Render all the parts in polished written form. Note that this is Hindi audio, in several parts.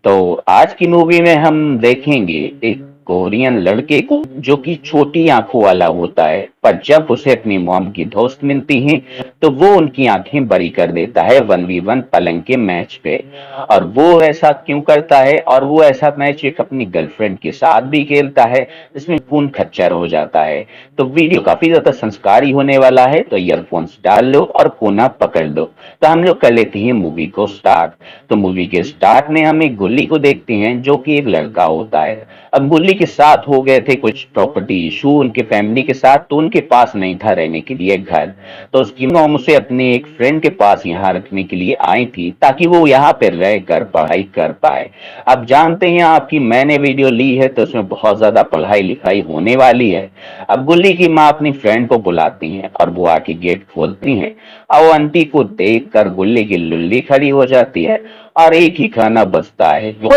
तो आज की मूवी में हम देखेंगे एक कोरियन लड़के को जो कि छोटी आंखों वाला होता है, पर जब उसे अपनी मॉम की दोस्त मिलती है तो वो उनकी आंखें बड़ी कर देता है 1v1 पलंग के मैच पे। और वो ऐसा क्यों करता है, और वो ऐसा मैच एक अपनी गर्लफ्रेंड के साथ भी खेलता है जिसमें खून खच्चर हो जाता है। तो वीडियो काफी ज्यादा संस्कारी होने वाला है, तो ईयरफोन्स डाल लो और कोना पकड़ लो। तो हम लोग कर लेते हैं मूवी को स्टार्ट। तो मूवी के स्टार्ट में हम एक गुल्ली को देखते हैं जो कि एक लड़का होता है। अब गुल्ली के साथ हो गए थे कुछ प्रॉपर्टी इशू उनके फैमिली के साथ, तो उनके पास नहीं था रहने के लिए घर। तो उसकी मॉम उसे अपने एक फ्रेंड के पास यहाँ रखने के लिए आई थी ताकि वो यहाँ पे रह कर पढ़ाई कर पाए। अब जानते हैं आपकी मैंने वीडियो ली है तो उसमें बहुत ज्यादा पढ़ाई लिखाई होने वाली है। अब गुल्ली की माँ अपनी फ्रेंड को बुलाती है और वो आके गेट खोलती है। अब वो आंटी को देख कर गुल्ली की लुल्ली खड़ी हो जाती है और एक ही खाना बचता है जो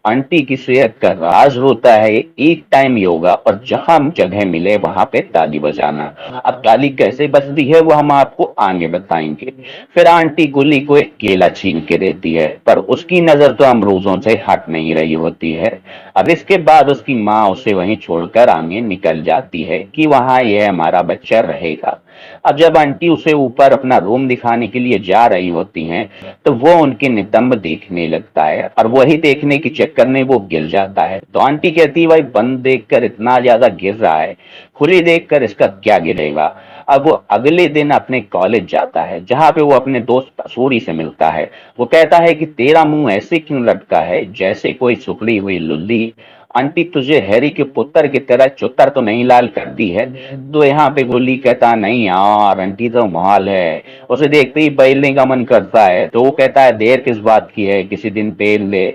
आंटी की सेहत का राज होता है एक टाइम योगा और जहां जगह मिले वहां पे ताली बजाना। अब ताली कैसे बजती है वो हम आपको आगे बताएंगे। फिर आंटी गुल्ली को एक केला छीन के देती है, पर उसकी नजर तो अमरूदों से हट नहीं रही होती है। अब इसके बाद उसकी माँ उसे वहीं छोड़कर आगे निकल जाती है कि वहां यह हमारा बच्चा रहेगा। अब जब आंटी उसे ऊपर अपना रूम दिखाने के लिए जा रही होती हैं तो वो उनके नितंब देखने लगता है और वही देखने के चक्कर में वो गिर जाता है। तो आंटी कहती है भाई बंद देखकर इतना ज्यादा गिर रहा है, खुली देखकर इसका क्या गिरेगा। अब वो अगले दिन अपने कॉलेज जाता है जहां पे वो अपने दोस्त सूरी से मिलता है। वो कहता है कि तेरा मुंह ऐसे क्यों लटका है जैसे कोई सुखड़ी हुई लुल्ली। आंटी तुझे हैरी के पुत्र की तरह चुतर तो नहीं लाल कर दी है। तो यहाँ पे गुल्ली कहता नहीं यार आंटी तो माल है। उसे देखते ही बैलने का मन करता है, तो वो कहता है देर किस बात की है, किसी दिन पेल ले।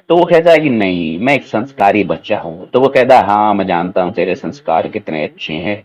तो वो कहता है कि नहीं मैं एक संस्कारी बच्चा हूँ। तो वो कहता है हाँ मैं जानता हूँ तेरे संस्कार कितने अच्छे हैं।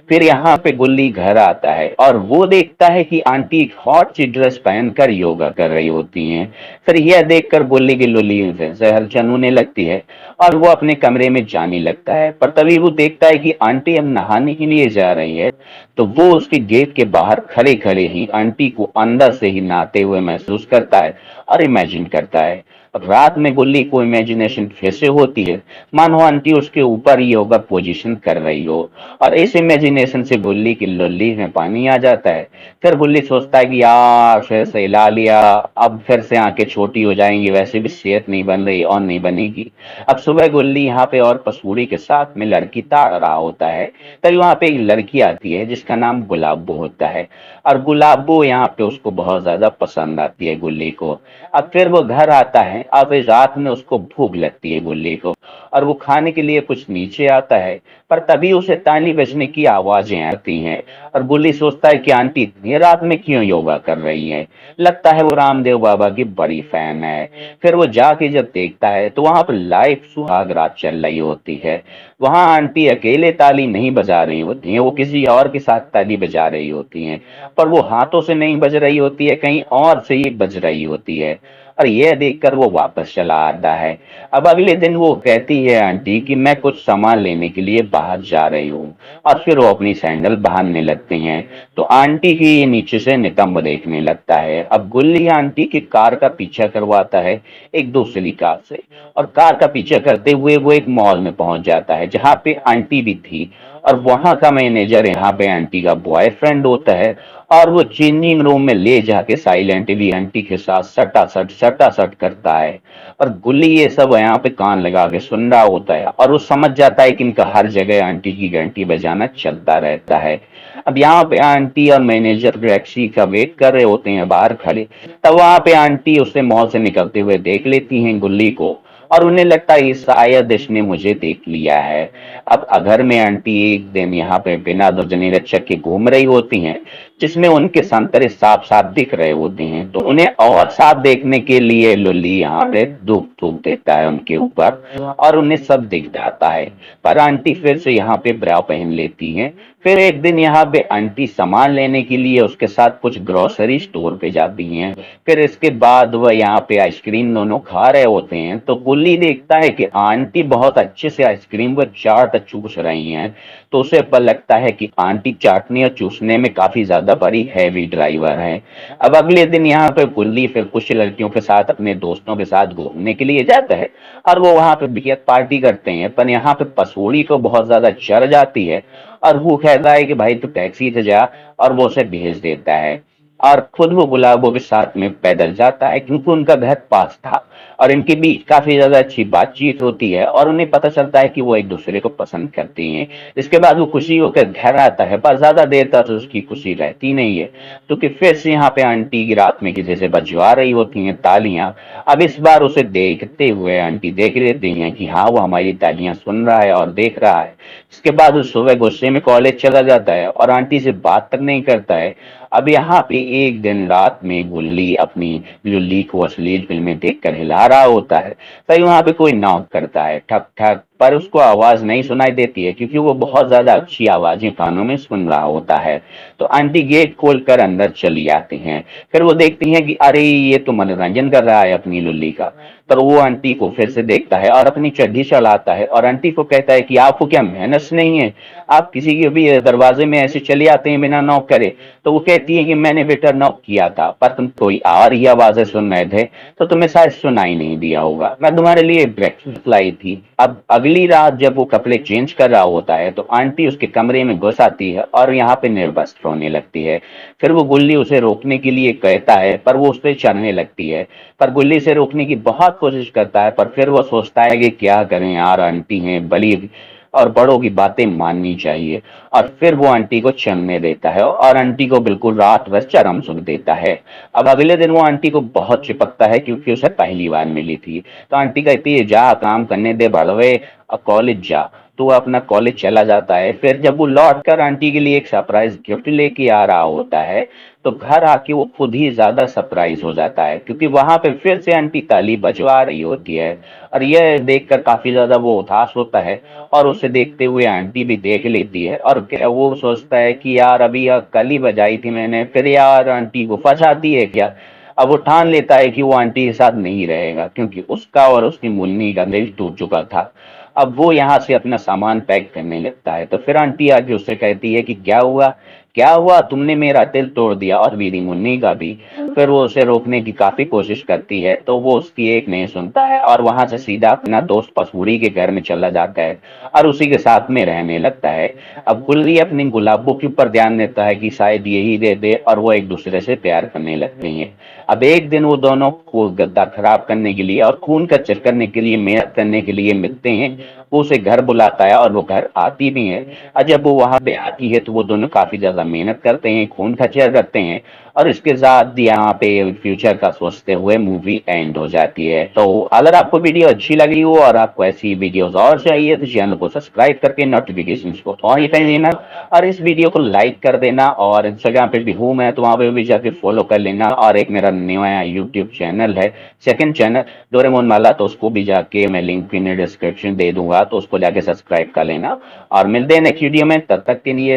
फिर यहाँ पे गुल्ली घर आता है और वो देखता है कि आंटी एक हॉट सी ड्रेस पहनकर योगा कर रही होती हैं। फिर यह देखकर गुल्ली की लुल्ली जहर चनूने लगती है और वो अपने कमरे में जाने लगता है। पर तभी वो देखता है कि आंटी अब नहाने के लिए जा रही है। तो वो उसके गेट के बाहर खड़े खड़े ही आंटी को अंदर से ही नहाते हुए महसूस करता है और इमेजिन करता है। अब रात में गुल्ली को इमेजिनेशन फिर से होती है, मानो आंटी उसके ऊपर ही योगा पोजीशन कर रही हो। और इस इमेजिनेशन से गुल्ली की लुल्ली में पानी आ जाता है। फिर गुल्ली सोचता है कि यार फिर से हिला लिया, अब फिर से आंखें छोटी हो जाएंगी, वैसे भी सेहत नहीं बन रही और नहीं बनेगी। अब सुबह गुल्ली यहाँ पे और पसूड़ी के साथ में लड़की ताड़ रहा होता है। तभी वहां पे एक लड़की आती है जिसका नाम गुलाबो होता है। और गुलाबो यहाँ पे उसको बहुत ज्यादा पसंद आती है गुल्ली को। अब फिर वो घर आता है। अब इस रात में उसको भूख लगती है गुल्ली को और वो खाने के लिए कुछ नीचे आता है। पर तभी उसे ताली बजने की आवाजें आती हैं और गुल्ली सोचता है कि आंटी इतनी रात में क्यों योगा कर रही है। लगता है वो रामदेव बाबा की बड़ी फैन है। फिर वो जाके जब देखता है तो वहां पर लाइव सुहाग रात चल रही होती है। वहां आंटी अकेले ताली नहीं बजा रही होती है, वो किसी और के साथ ताली बजा रही होती हैं। पर वो हाथों से नहीं बज रही होती है, कहीं और से ही बज रही होती है। और यह देखकर वो वापस चला आता है। अब अगले दिन वो कहती है आंटी कि मैं कुछ सामान लेने के लिए बाहर जा रही हूँ। और फिर वो अपनी सैंडल बांधने लगते हैं। तो आंटी ही नीचे से नितंब देखने लगता है। अब गुल्ली आंटी की कार का पीछा करवाता है एक दूसरी कार से, और कार का पीछा करते हुए वो एक मॉल में पहुंच जाता है जहां पे आंटी भी थी। और वहां का मैनेजर यहाँ पे आंटी का बॉयफ्रेंड होता है। और वो चेंजिंग रूम में ले जाके साइलेंटली आंटी के साथ सटासट करता है। और गुल्ली ये सब यहाँ पे कान लगा के सुन रहा होता है और वो समझ जाता है कि इनका हर जगह आंटी की घंटी बजाना चलता रहता है। अब यहाँ पे आंटी और मैनेजर टैक्सी का वेट कर रहे होते हैं बाहर खड़े। तब वहां पे आंटी उससे मॉल से निकलते हुए देख लेती हैं गुल्ली को और उन्हें लगता है शायद इसने मुझे देख लिया है। अब अगर में आंटी एक दिन यहाँ पे बिना दुर्जनी रक्षक के घूम रही होती हैं जिसमें उनके संतरे साफ साफ दिख रहे होते हैं, तो उन्हें और साफ देखने के लिए लुल्ली यहाँ पे धूप थूक देता है उनके ऊपर और उन्हें सब दिख जाता है। पर आंटी फिर से यहाँ पे ब्रा पहन लेती हैं। फिर एक दिन यहाँ पे आंटी सामान लेने के लिए उसके साथ कुछ ग्रोसरी स्टोर पे जाती हैं। फिर इसके बाद वह यहाँ पे आइसक्रीम दोनों खा रहे होते हैं। तो गुल्ली देखता है कि आंटी बहुत अच्छे से आइसक्रीम को चाट चूस रही हैं। तो उसे पर लगता है कि आंटी चाटने और चूसने में काफी ज्यादा ज्यादा बड़ी हैवी ड्राइवर है। अब अगले दिन यहाँ पे गुल्ली फिर कुछ लड़कियों के साथ अपने दोस्तों के साथ घूमने के लिए जाता है और वो वहां पे बियर पार्टी करते हैं, पर यहाँ पे पसूड़ी को बहुत ज्यादा चढ़ जाती है और वो कहता है कि भाई तू टैक्सी से जा, और वो उसे भेज देता है। और खुद वो गुलाबों के साथ में पैदल जाता है क्योंकि उनका घर पास था और इनके बीच काफी ज्यादा अच्छी बातचीत होती है और उन्हें पता चलता है कि वो एक दूसरे को पसंद करती हैं। इसके बाद वो खुशी होकर घर आता है, पर ज्यादा देर तक उसकी खुशी रहती नहीं है क्योंकि फिर से यहाँ पे आंटी की रात में किसी से बजवा रही होती हैं तालियां। अब इस बार उसे देखते हुए आंटी देख लेती हैं कि हाँ वो हमारी तालियां सुन रहा है और देख रहा है। इसके बाद वो सुबह गुस्से में कॉलेज चला जाता है और आंटी से बात तक नहीं करता है। अब यहाँ पे एक दिन रात में गुल्ली अपनी लुल्ली को अश्लील फिल्में देखकर हिला रहा होता है, तभी वहां पे कोई नॉक करता है, ठक ठक, पर उसको आवाज नहीं सुनाई देती है क्योंकि वो बहुत ज्यादा अच्छी आवाजें कानों में सुन रहा होता है। तो आंटी गेट खोलकर अंदर चली आती हैं। फिर वो देखती हैं कि अरे ये तो मनोरंजन कर रहा है अपनी लुल्ली का। पर वो आंटी को फिर से देखता है और अपनी चड्डी चलाता है और आंटी को कहता है कि आपको क्या मैनर्स नहीं है, आप किसी के भी दरवाजे में ऐसे चले आते हैं बिना नॉक करे। तो वो कहती है कि मैंने बेटा नॉक किया था पर तुम कोई और ही आवाजें सुन रहे थे तो तुम्हें शायद सुनाई नहीं दिया होगा, मैं तुम्हारे लिए ब्रेकफास्ट लाई थी। अब अगली रात जब वो कपड़े चेंज कर रहा होता है तो आंटी उसके कमरे में घुस आती है और यहाँ पे निर्वस्त्र होने लगती है। फिर वो गुल्ली उसे रोकने के लिए कहता है पर वो उस पर चढ़ने लगती है, पर गुल्ली से रोकने की बहुत कोशिश करता है, पर फिर वो सोचता है कि क्या करें यार, आंटी हैं बड़ी और बड़ों की बातें माननी चाहिए। और फिर वो आंटी को चलने देता है और आंटी को बिल्कुल रात भर चरम सुख देता है। अब अगले दिन वो आंटी को बहुत चिपकता है क्योंकि उसे पहली बार मिली थी। तो आंटी कहती है जा काम करने दे बड़वे और कॉलेज जा। तो वो अपना कॉलेज चला जाता है। फिर जब वो लौट कर आंटी के लिए एक सरप्राइज गिफ्ट लेके आ रहा होता है तो घर आके वो खुद ही ज्यादा सरप्राइज हो जाता है क्योंकि वहां पे फिर से आंटी ताली बजवा रही होती है और यह देखकर काफी ज्यादा वो उदास होता है और उसे देखते हुए आंटी भी देख लेती है और वो सोचता है कि यार अभी कल ही बजाई थी मैंने, फिर यार आंटी को फंसाती है क्या। अब वो ठान लेता है कि वो आंटी के साथ नहीं रहेगा क्योंकि उसका और उसकी मुन्नी का दिल टूट चुका था। अब वो यहाँ से अपना सामान पैक करने लगता है तो फिर आंटी आके उससे कहती है कि क्या हुआ, तुमने मेरा दिल तोड़ दिया और मेरी मुन्नी का भी। फिर वो उसे रोकने की काफी कोशिश करती है तो वो उसकी एक नहीं सुनता है और वहां से सीधा अपना दोस्त पसूड़ी के घर में चला जाता है और उसी के साथ में रहने लगता है। अब गुल्ली अपनी गुलाबों के ऊपर ध्यान देता है कि शायद यही दे दे और वो एक दूसरे से प्यार करने लगते हैं। अब एक दिन वो दोनों को गद्दा खराब करने के लिए और खून का चर करने के लिए मेहनत करने के लिए मिलते हैं। वो उसे घर बुलाता है और वो घर आती भी है और जब वो वहां पे आती है तो वो दोनों काफी ज्यादा मेहनत करते हैं, खून खर्चा करते हैं और इसके साथ यहाँ पे फ्यूचर का सोचते हुए मूवी एंड हो जाती है। तो अगर आपको वीडियो अच्छी लगी हो और आपको ऐसी वीडियोस और चाहिए तो चैनल को सब्सक्राइब करके नोटिफिकेशन को ऑन कर देना और इस वीडियो को लाइक कर देना और इंस्टाग्राम पे भी हूँ मैं तो वहां पे भी जाके फॉलो कर लेना। और एक मेरा नया यूट्यूब चैनल है, सेकंड चैनल डोरेमोन वाला, तो उसको भी जाके मैं लिंक इन डिस्क्रिप्शन दे दूंगा तो उसको जाके सब्सक्राइब कर लेना। और मिलते हैं नेक्स्ट वीडियो में, तब तक के लिए